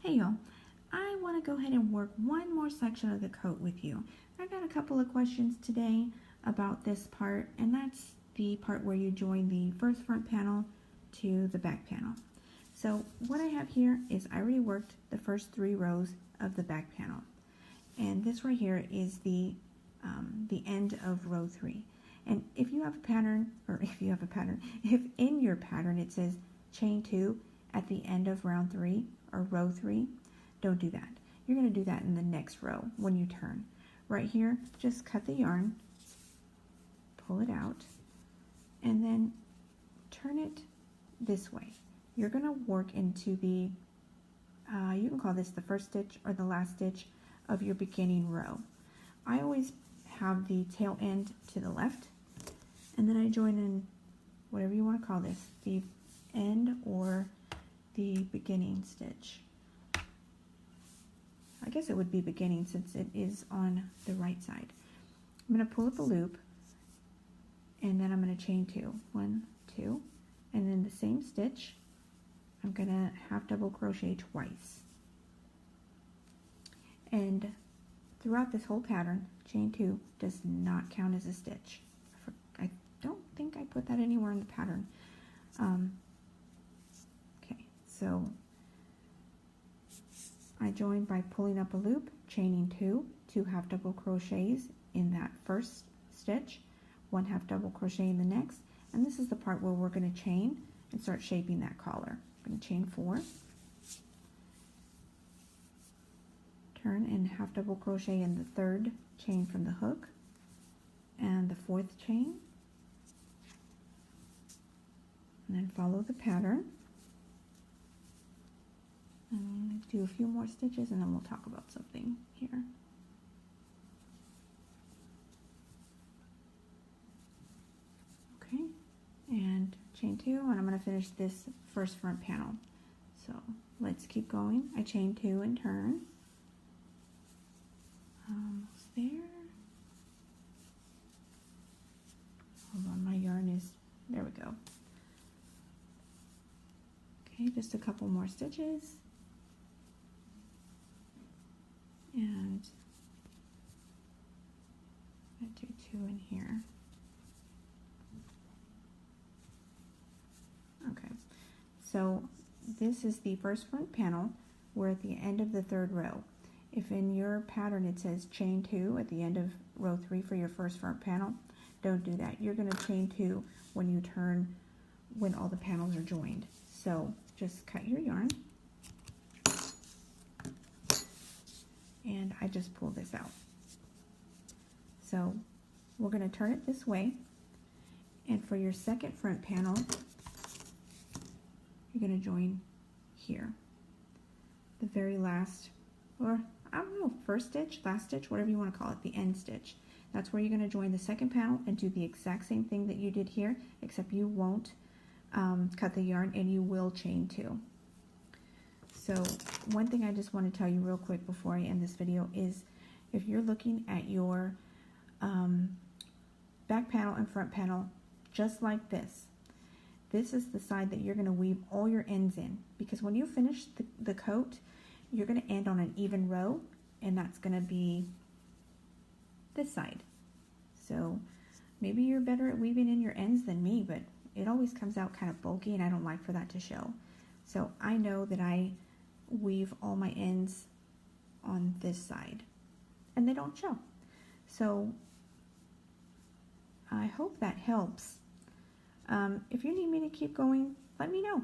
Hey y'all, I want to go ahead and work one more section of the coat with you. I've got a couple of questions today about this part, and that's the part where you join the first front panel to the back panel. So what I have here is I already worked the first 3 rows of the back panel, and this right here is the end of row 3. And if you have a pattern, if in your pattern it says chain 2 at the end of round 3 or row 3, don't do that. You're going to do that in the next row when you turn. Right here, just cut the yarn, pull it out, and then turn it this way. You're going to work into the, you can call this the first stitch or the last stitch of your beginning row. I always have the tail end to the left, and then I join in whatever you want to call this, the end or the beginning stitch. I guess it would be beginning since it is on the right side. I'm going to pull up a loop, and then I'm going to chain 2. 1, 2, and then the same stitch, I'm going to half double crochet twice. And throughout this whole pattern, chain 2 does not count as a stitch. I don't think I put that anywhere in the pattern. Okay, so I join by pulling up a loop, chaining 2 half double crochets in that first stitch, 1 half double crochet in the next, and this is the part where we're going to chain and start shaping that collar. I'm going to chain 4, turn and half double crochet in the third chain from the hook, and the 4th chain, and then follow the pattern. And do a few more stitches, and then we'll talk about something here. Okay, and chain 2, and I'm going to finish this first front panel. So let's keep going. I chain 2 and turn. Almost there. Hold on, my yarn is, there we go. Okay, just a couple more stitches. And I do 2 in here. Okay, so this is the first front panel. We're at the end of the 3rd row. If in your pattern it says chain 2 at the end of row 3 for your first front panel, don't do that. You're going to chain 2 when you turn, when all the panels are joined. So just cut your yarn, and I just pull this out. So we're going to turn it this way, and for your second front panel, you're going to join here. The very last, or I don't know, first stitch, last stitch, whatever you want to call it, the end stitch. That's where you're going to join the second panel and do the exact same thing that you did here, except you won't cut the yarn, and you will chain 2. So one thing I just want to tell you real quick before I end this video is if you're looking at your back panel and front panel just like this, this is the side that you're going to weave all your ends in, because when you finish the coat, you're going to end on an even row, and that's going to be this side. So maybe you're better at weaving in your ends than me, but it always comes out kind of bulky, and I don't like for that to show. So I know that I weave all my ends on this side, and they don't show. So I hope that helps. If you need me to keep going, let me know.